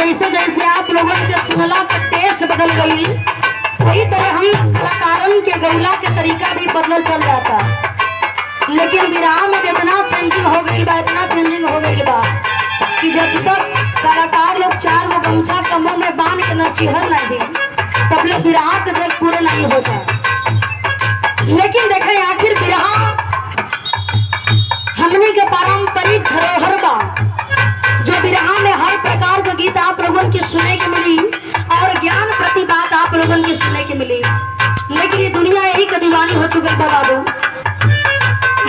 जैसे जैसे आप लोगों के सुनला का टेस्ट बदल गई, वही तरह हम कलाकारन के गौला के तरीका भी बदल चल जाता। लेकिन विराह में इतना चेंजिंग हो गई बा, इतना चेंजिंग हो गई बा कि जब तक कलाकार लोग 4 गो गमछा कमों में बांध के नचिहर नहीं तब लोग विराह के जग पूरे नहीं होता। लेकिन देखें आखिर विराह हमने के पारंपरिक धरोहर बा, जो विराह में हर प्रकार का गीत आप लोगों की सुने के मिली और ज्ञान प्रति बात आप लोगों की सुने के मिली। लेकिन ये दुनिया यही का दीवानी हो चुकी है बाबू।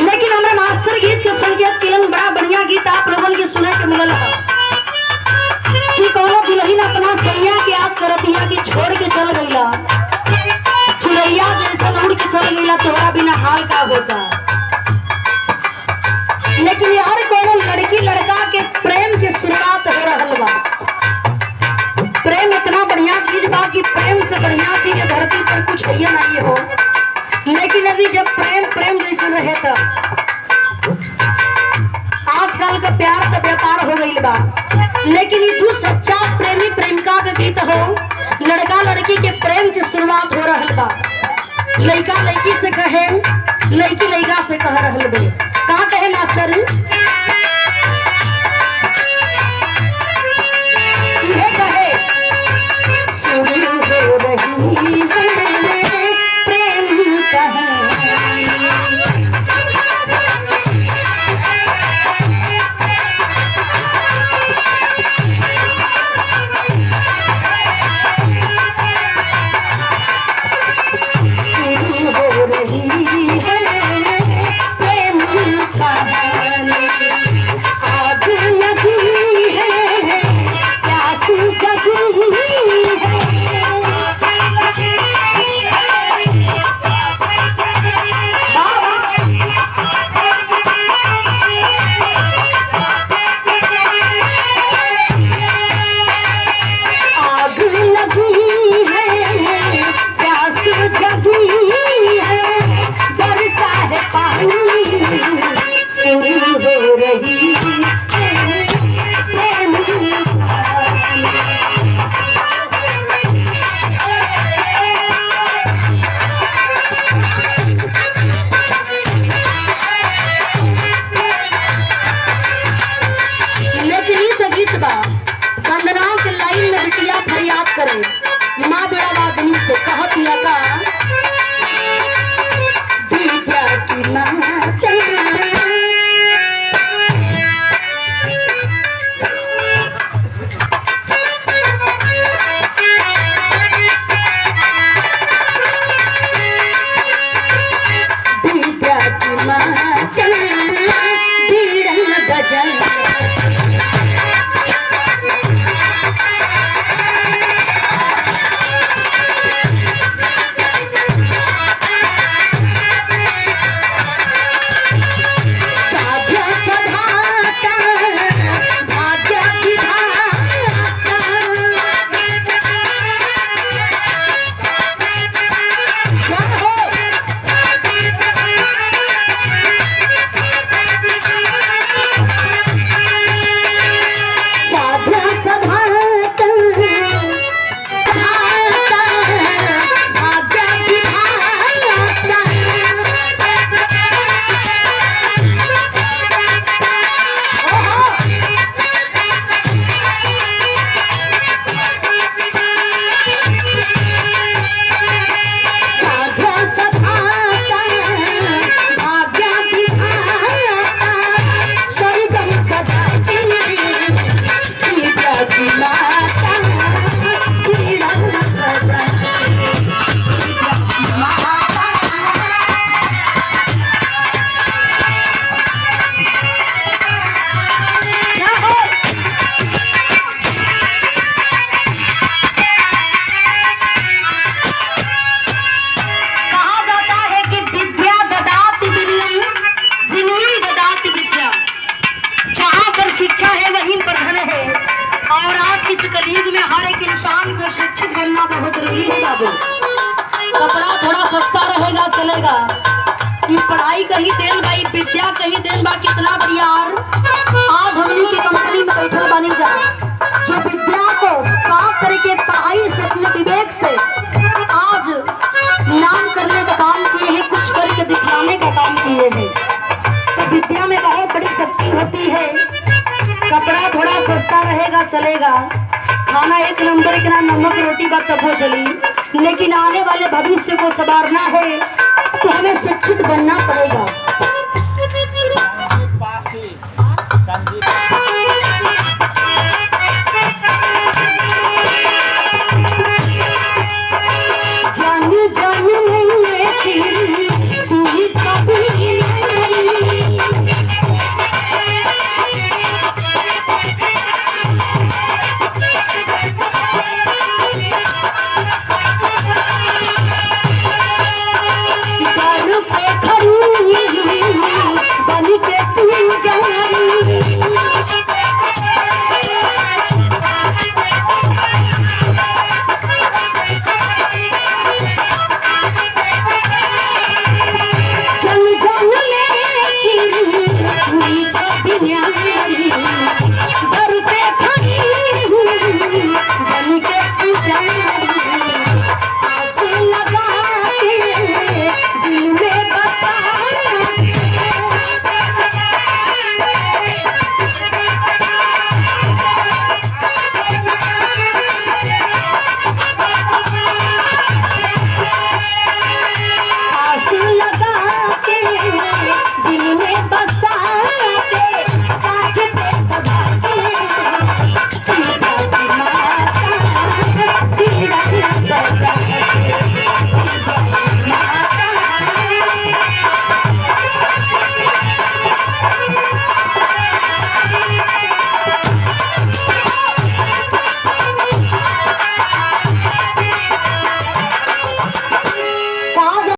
लेकिन हमारे मास्टर गीत के संकेत के बड़ा बढ़िया गीत आप लोगों के सुने के मिलल है कि कोनो दुल्हन अपना सैया के याद करतिया कि छोड़ के चल गईला, चुरैया जैसा उड़ के चल गईला, तोरा बिना हाल का होता। लेकिन हर कोनो लड़की लड़का के प्रेम की शुरुआत हो रहल बा। प्रेम इतना बढ़िया चीज बा कि प्रेम से बढ़िया चीज धरती पर कुछ है नहीं हो। लेकिन अभी जब प्रेम प्रेम जैसे रहे तो आजकल का प्यार का व्यापार हो गई बा। लेकिन ये दो सच्चा प्रेमी प्रेमिका का गीत हो, लड़का लड़की के प्रेम की शुरुआत हो रहल बा। लड़का लड़की से कहे, लड़की लड़का से कह रहल बे, का कहे मास्टर? ये कहे शुरू हो रही है प्रेम कहानी, शुरू हो रही है प्रेम कहानी, आग लगी है प्यास जगी है। माँ बेड़ा वादनी से कहत लगा विद्या की माँ चला। विद्या की माँ चला बीड़न बजा। शिक्षित बनना बहुत जरूरी है बाबू। कपड़ा थोड़ा सस्ता रहेगा चलेगा, कि पढ़ाई कहीं देन भाई, विद्या कहीं देन बा। कितना बढ़िया आज हमनी की कंपनी में बैठल बनी जा, जो विद्या को चलेगा, खाना एक नंबर इतना नमक रोटी बात तब हो चली, लेकिन आने वाले भविष्य को संवारना है तो हमें शिक्षित बनना पड़ेगा।